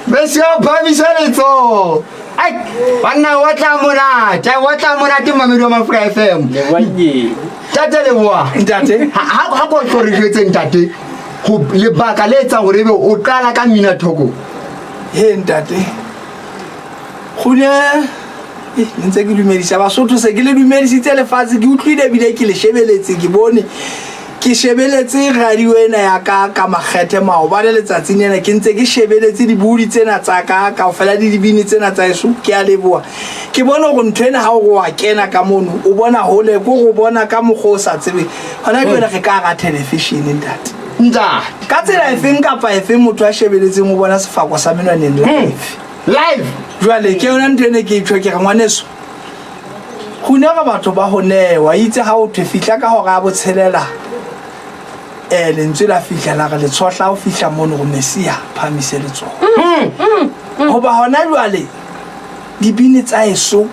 Monsieur Pamisaletso. Ai, bana wa tla mona ke Mamelodi MOAFRIKA FM. Tate le bua. Ntate. Ha go tlo jwetse ntate. Go le baka le etsa gore be o qala ka mina thoko. He ntate. Khune ntse ke dumedisa Basotho se ke le dumedisitse lefatshe ke utlwile bile ke le shebeletse ke bone ke shebeletse radio ena ya ka Mokete mao ba le letsatsing ena ke ntse ke shebeletse dibudi tsena tsa ka ofela di dibini tsena tsa Yesu ke a leboa ke bona go nthwena ha o wa kena ka mono o bona hole go bona ka moghosa tsebe hona ke re ka ga television ntate ka tsela efeng kapa efeng motho a shebeletseng o bona Sefako sa Menoaneng live jwale ke yona ntene ke itshwe ke ngwaneso go ne ga batho ba ho newa itse ha o thefihla ka ho ga botshelela lentswe la fihla la le tshotla o fihla mono go Mesia phamiseletso ho ba hona jwale dibini tsa Yesu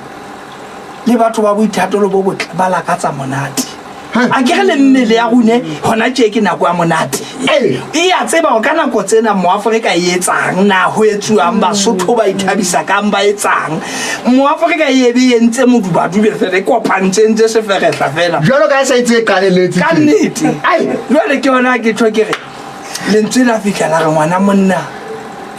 le batho ba boithatolo bo botle ba la ka tsa monate a ke le mmele ya gune hona tje ke nako ya monate e ya tseba o kana go tsena MOAFRIKA e etsang na ho etsuang Basotho ba ithabisa ka mba etsang MOAFRIKA e be entse moduba dube fere kopantse ntse se feretla fela jalo ka sa itse ka leletse ka nnete ai jwale ke ona ke tlhokere lentswe la fihla la re ngwana monna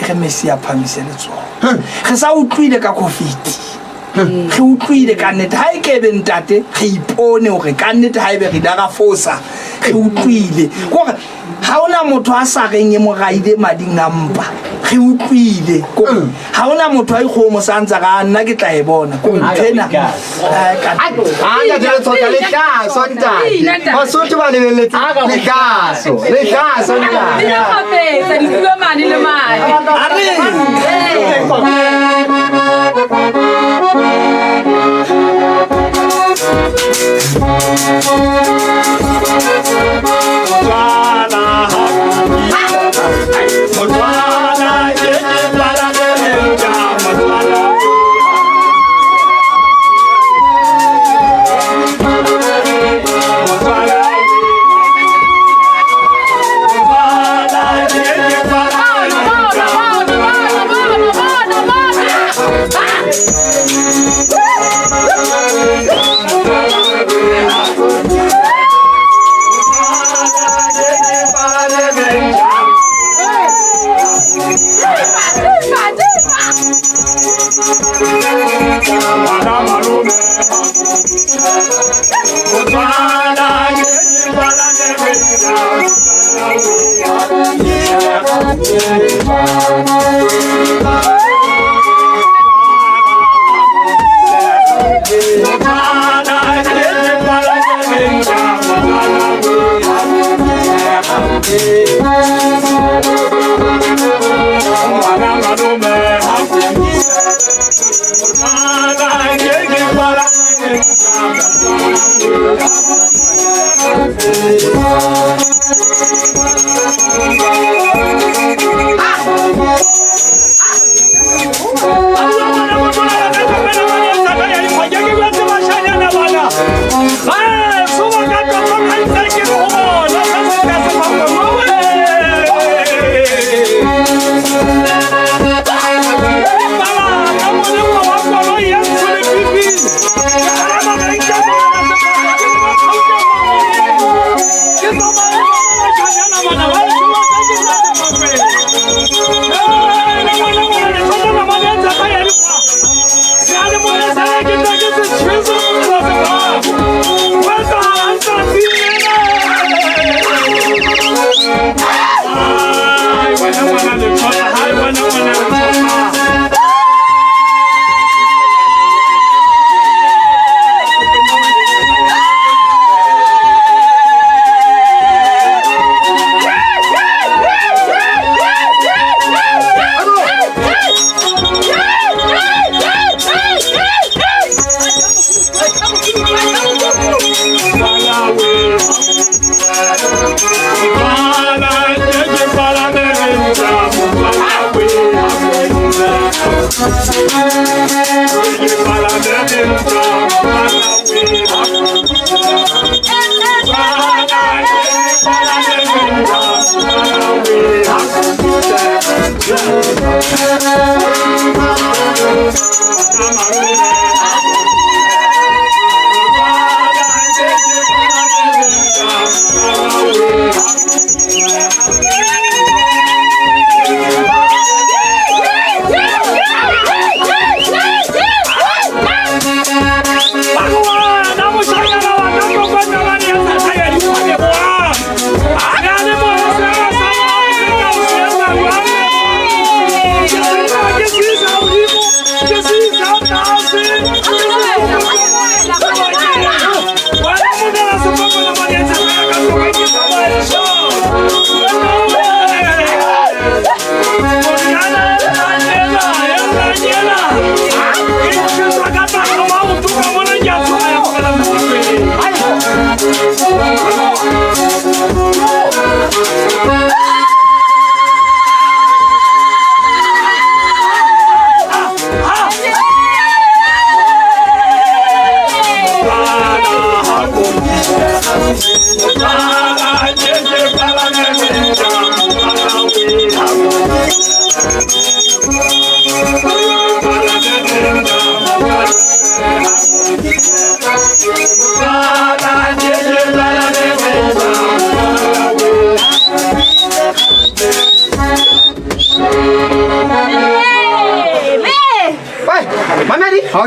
e re Mesia phamiseletso re sa utlwile ka COVID re utlwile ka nnete ha e ke be ntate re ipone hore ka nnete ha e be re daga fosa re utlwile gore ha ona motho a sa reng e mo raide mading a mpa re utlwile gore ha ona motho a ikgomo sa ntsa ga nna ke tla e bona go nthena ka ya dilo tsotla le kaso ntate Basotho ba lebeletse le kaso ntate le kgafetsa di bua mane le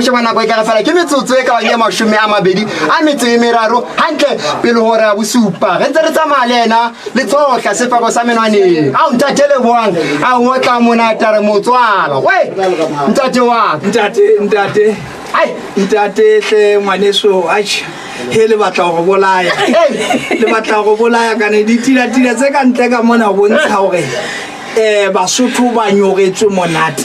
Shebana go ka fela ke metsotso e ka ya mashome a mabedi a metso e meraro hantle pele hore ya bosupa re ntse re tsamaya le ena le tsohla Sefako sa Menoaneng a ntatele boang a ngotla monata re motswala we ntate wa ntate ai ntate tle ngwaneso acha hele batla go bolaya le batla go bolaya kana ditila tse ka ntle ka mona go ntsha hore Basotho ba nyogetswe monate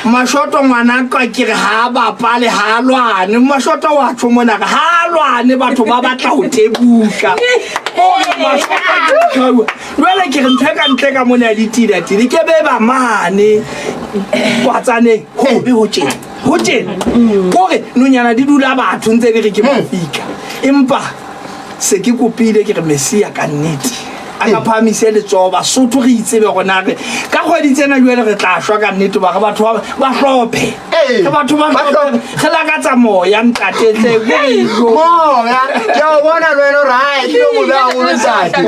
mashoto ngwana ka ke re ha ba pale ha lwane mashoto wa tlo mona ga ha lwane batho ba batla ho tebuka wele ke re ntheka ntle ka mona ditila ke be ba mane kwatsane ho be ho tjena gore nonyana di dula batho ntse di re ke mafika empa se ke kopile ke re Mesia ka nnete aka phamise le tsoba Sotho re itsebe gona re ka kgwedi tsena jwele re tla shwa ka nnete ba batho ba hlophe ke batho ba ge la ka tsa moya ntate tle moya ke o bona lwelo right ke mo ba o ntsate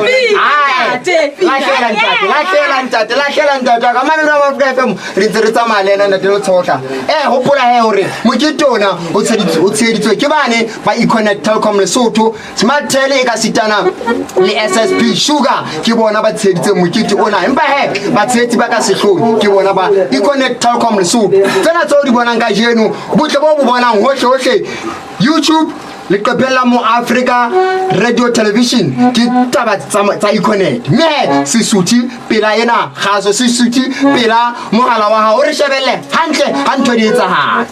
la khela ntate ka mamelo ba FM re ntse re tsamaya lena ntate lo tshotla hopola he hore moketona o tsheditswe ke bane ba Econnect Telecom Lesotho Smart Tele e ka sitana le SSP Sugar ke bona ba tsheditse mokete ona empa he ba tshedi ba ka sehlong ke bona ba Econnect Telecom Lesotho tsena tso di bonang ka jeno botle bo bo bonang hohle YouTube le qapella MOAFRIKA Radio Television ke taba tsa Econnect me Sisuthi pela ena gaso Sisuthi pela mogala wa ha o re shebelle hantle ha ntho di etsahala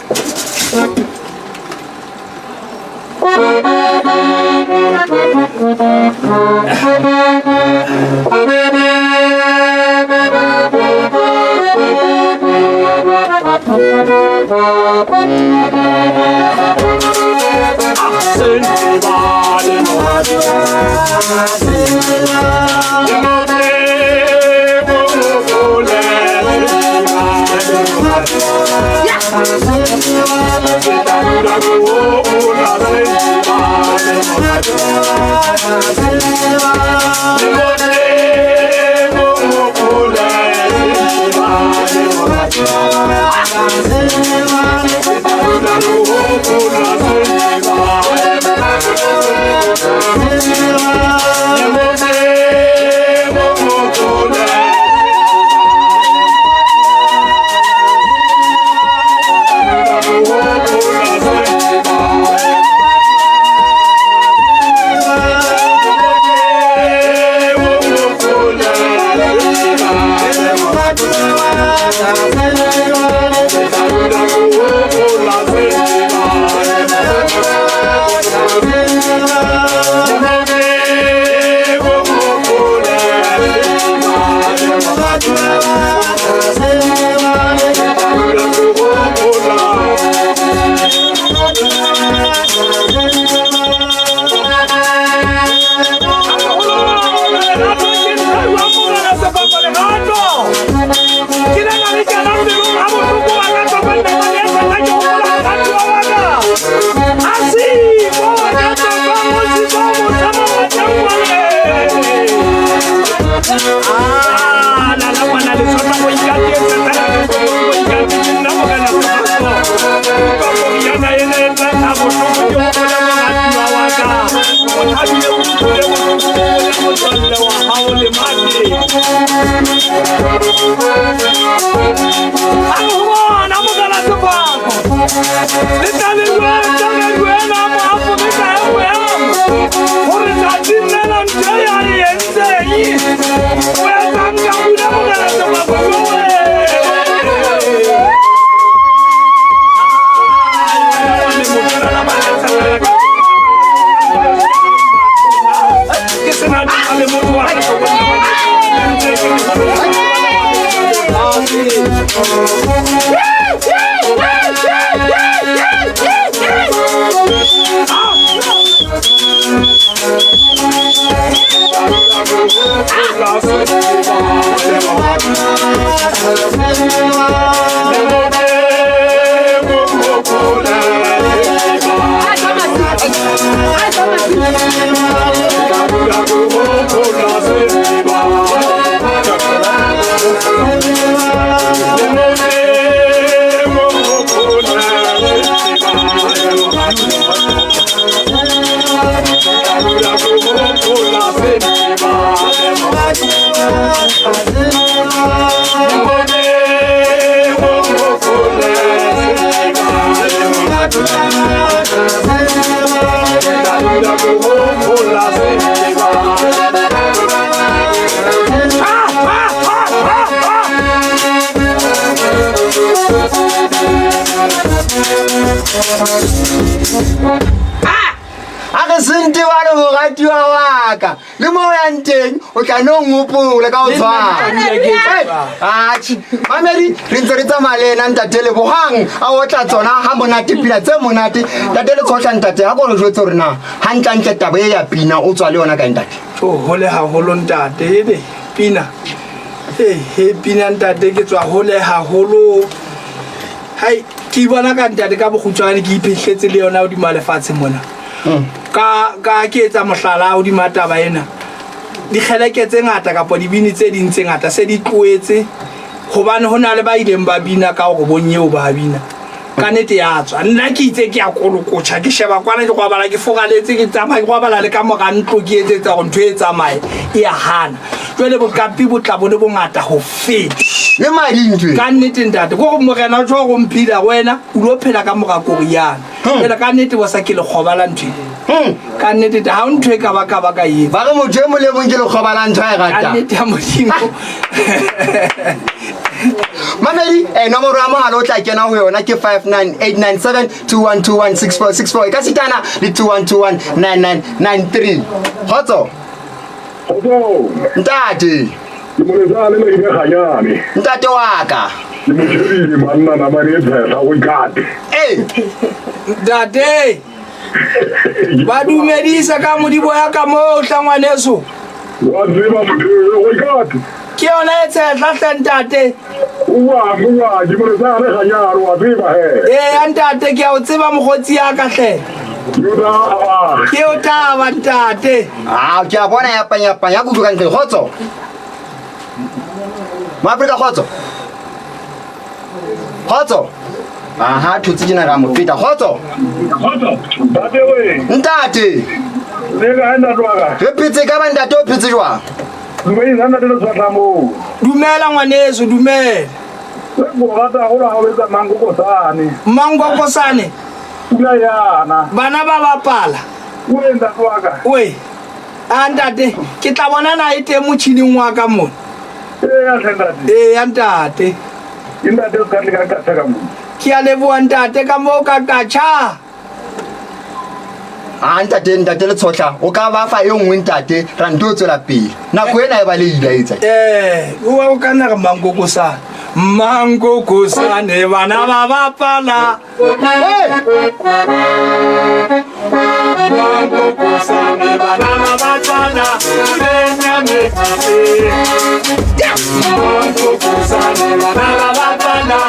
Sente wa le morati wa ka le mo ya nteng o tla no ngopola ka o tshwana mamedi re ntse re tsamalena ntate le bohang a o tla tsona ha monate pila tse monate ntate le tshotla ntate ha go lo jwetse rena hantla ntle taba e ya pina o tswa le yona ka ntate o hole ha holo ntate ebe pina he pina ntate ke tswa hole ha holo hai ke bona ka ntate ka bogutshwane ke iphihletse le yona o di malefatshe mona ka ke etsa mohlala o di mataba ena di kheleke tse ngata kapo di bini tse ding tse ngata se di tloetse hobane hona le ba ileng ba bina ka go bonnye ba bina ka nete ya tswa nna ke itse ke a kolokotsa ke sheba kwana ke gwabala ke fogaletse ke tsamaya ke gwabala le ka moga ntlo ke etsetsa go ntho e tsamaye e ya hana jwale bokapi bo tla bone bongata go feta le madintwe ka nnete ntate go morena o tswa go mphida wena o lo phela ka moga koriana pele ka nnete wa sa ke le khobala ntwe ka nnete ha ntwe ka ba ka ye ba re motho mo le bong ke le khobala ntwe e rata ka nnete ya modimo Mamedi nomoro ya mogala o tla kena go yona ke 5989721216464 ka sitana le 21219993 hotso ntate ke mo letsa le le ganyane ntate wa ka ke mo tshiri manna na mane tsa go ikate ntate ba dumedisa ka modibo ya ka mo hlangwaneso wa tseba motho go ikate ke yona e tsetla ntate wa ke mo letsa le ganyane wa tseba he ntate ke a o tseba mogotsi ya ka hle ke o taba ntate ke a bona ya panya ya go duka ntle hotso MOAFRIKA hotso aha thutse dina ga mo feta hotso ntate we ntate le ga nna tloga re phetse ka ba ntate o phetse jwa dumela nna le tswatla mo dumela ngwaneso dumela go rata go la go etsa mangokosane pula yana bana ba bapala o enda tloga we ntate ke tla bona na e teng motšhining wa ka mona ya ntate ke a leboa ntate ka mo ka katšha ntate le tshotla o ka ba fa e nngwe ntate ra nto o tswela pele nako ena e ba le ilaetsa o ka nna re mangokosane bana ba bapala mangokosane bana ba bapala mangokosane bana ba bapala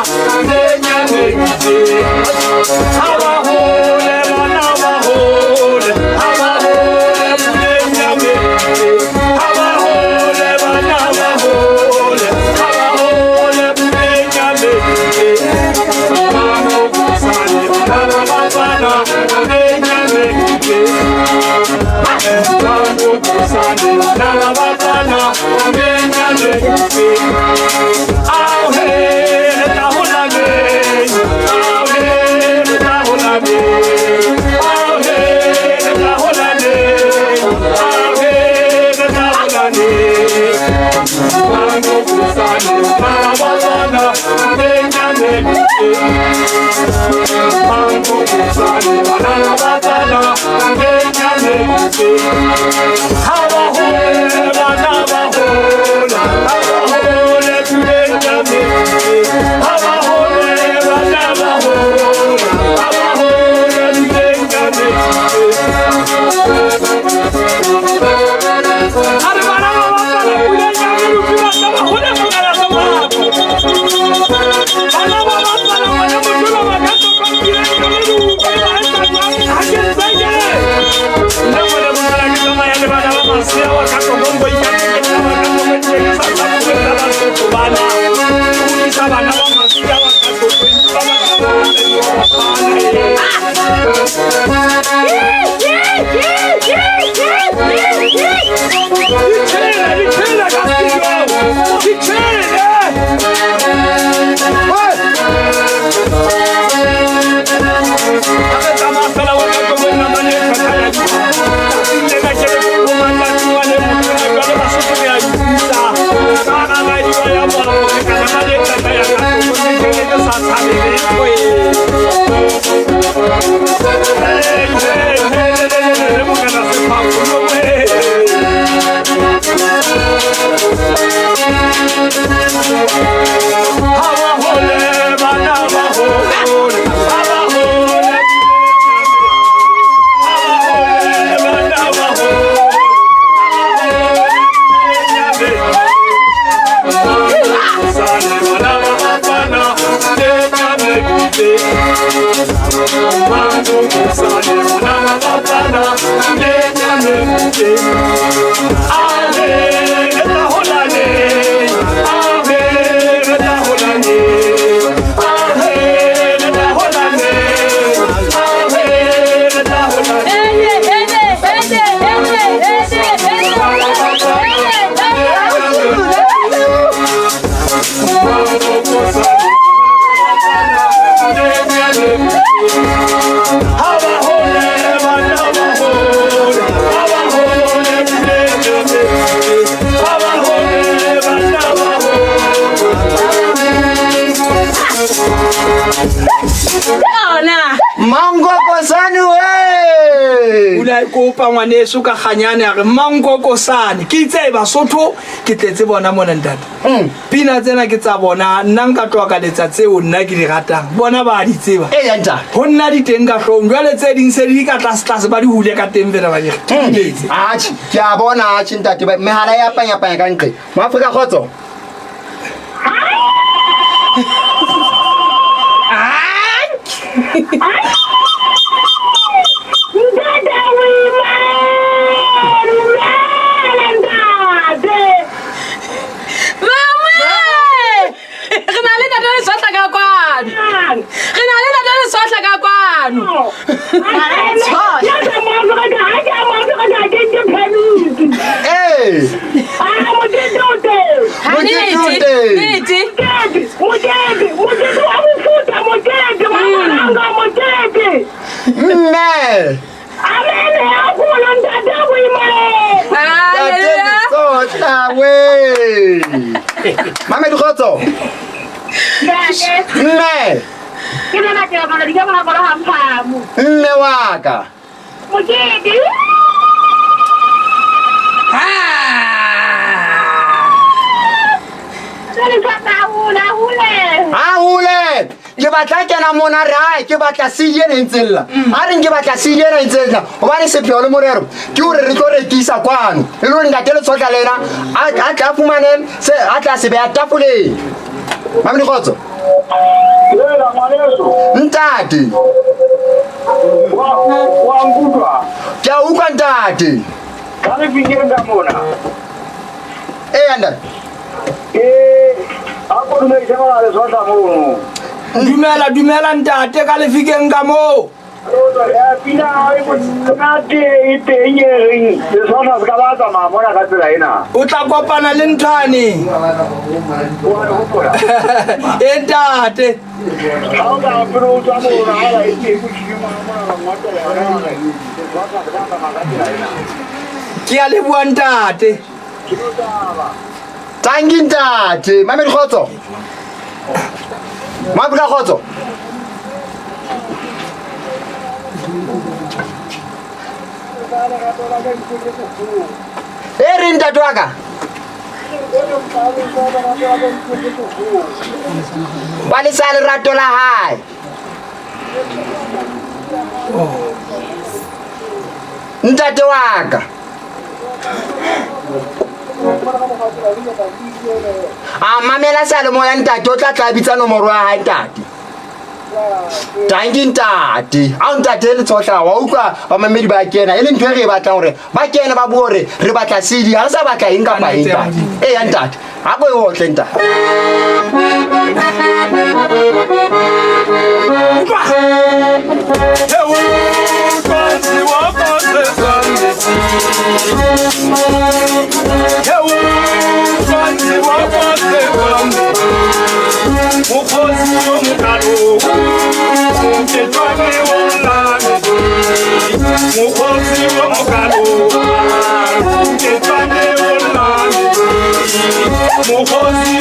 Kopa ngwaneso ka ganyane a re mangoko sane ke itse ba sotho ke tletse bona mona ntate pina tsena ke tsa bona nna nka tloa ka letsa tseo nna ke di ratang bona ba di tseba ya nta ho nna di teng ka hlong jwale tse ding se di ka tlase ba di hule ka teng fela ba di atjhe ke a bona atjhe ntate mehala ya panya ka nqe MOAFRIKA khotso Mama di khotso. Mme. Ke nna ke ba di ka ba ba hamphamu. Mme wa ka. Mokete. Hule. Ke batla kena mona re ha ke batla CD ena ntsella. A re ke batla CD ena ntsella. Hobane se pheo le morero. Ke hore re tlo rekisa kwano. Le lo ngatele tsotla lena. A tla fumane se a tla se beya tafoleng. Mama di khotso. Ntate. Wa ngudwa. Ke a utlwa ntate. Ka re fingere ka mona. Anda. Ako dumela isema le sota mo. Dumela ntate ka le fikeng ka mo. Pina ko ka te itenyeng le sona se ka batla mamona ka tsela ena. O tla kopana le nthane. Ntate. Ha ga pro tsa mo ra ala ite ku tshima mona ngata ya rena. Sona se ka batla ka tsela ena. Ke a le bua ntate. Tangi ntate, mama di khotso. MOAFRIKA khotso. Eri ntate wa ka. Ba le sa lerato la hae. Ntate wa ka. Mamela sa le moya ntate o tla bitsa nomoro ya hae ntate. Tangi ntate. A ntate le tsotla wa utlwa ba mamedi ba kena. Ele ntwe re batla hore ba kena ba bore re batla CD. Ha sa batla eng ka pa eng ntate. Ya ntate. Ha go yo tle ntate. Mokhosi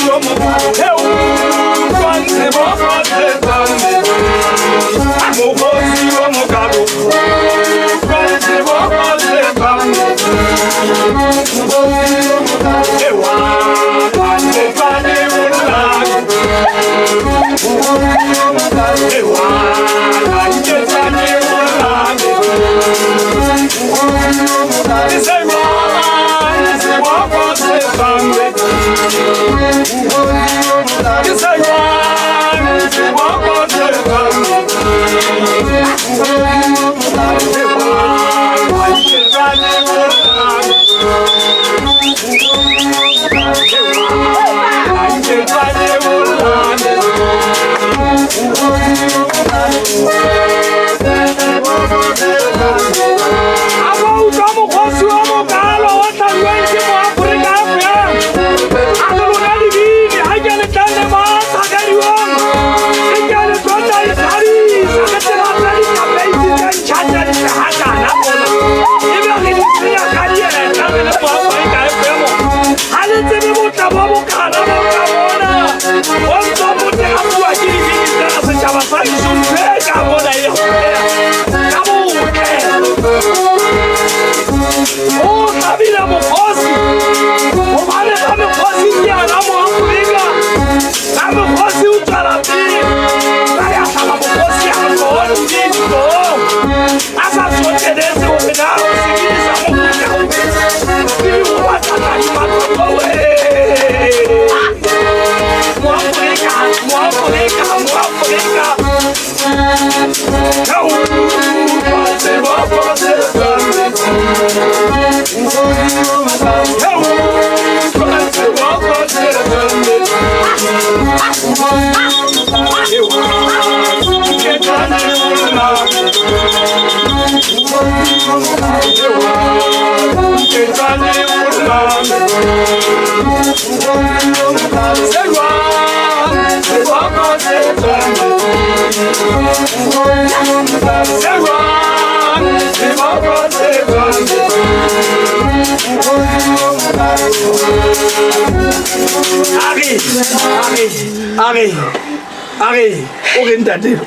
Ari, orientate.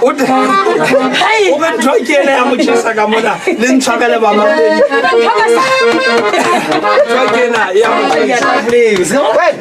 Hey, open try again. I'm going to say, "Come on, then travel about my day." Try again. Yeah, please. Wait.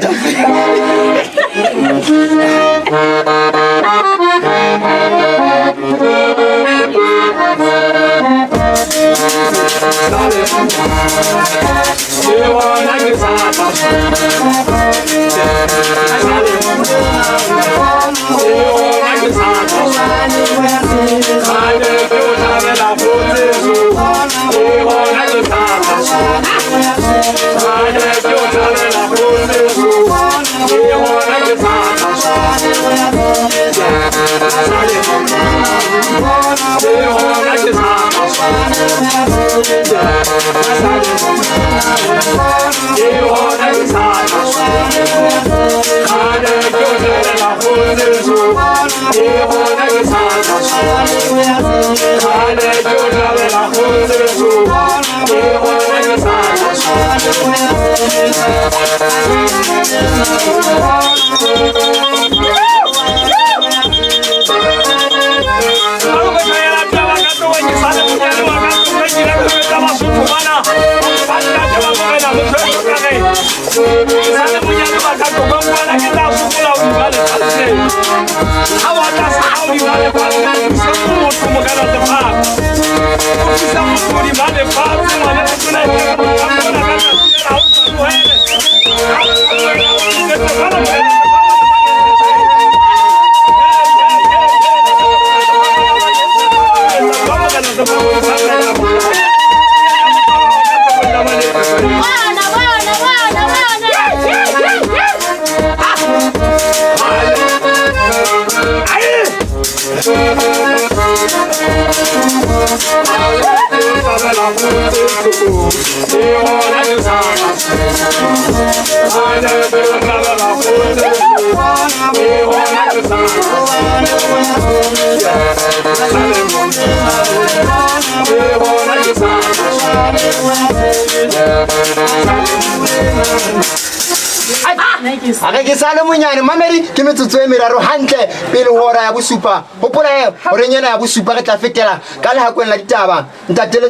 Ke sale monyane mamedi ke metsotso e meraro hantle pele hora ya bosupa hopola hore nyana ya bosupa re tla fetela ka lehakweng la ditaba ntate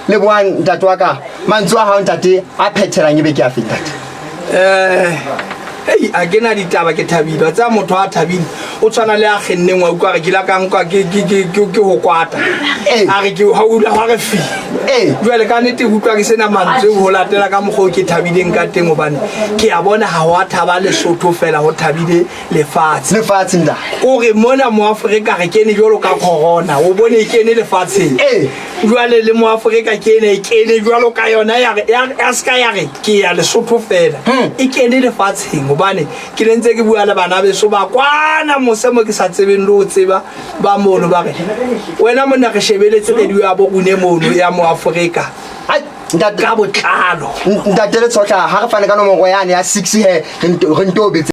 le boang ntate wa ka mantswe a hao ntate a phethelang ebe ke a feta Hey, a kena ditaba ke thabile tsa motho a thabile o tshwana le a kgenneng wa utlwa re ke la ka nkwa ke ho kwata a re ke ha ula ha re fi jwale ka nete utlwa ke sena mantswe ho latela ka mokgo ke thabileng ka teng hobane ke a bona ha wa thaba Lesotho fela ho thabile lefatshe nda o re mona MOAFRIKA re kene jwalo ka corona o bone e kene lefatsheng jwale le MOAFRIKA kene jwalo ka yona ya ska ya re ke ya Lesotho fela e kene lefatsheng hobane ke lentse ke bua le bana beso ba kwana mosemo ke sa tsebeng lo tseba ba mono ba re wena mona re shebeletse le ya bo une mono ya MOAFRIKA ntate ka botlalo ntate le tsotla ha re fane ka nomoro yane ya 6 he re ntobe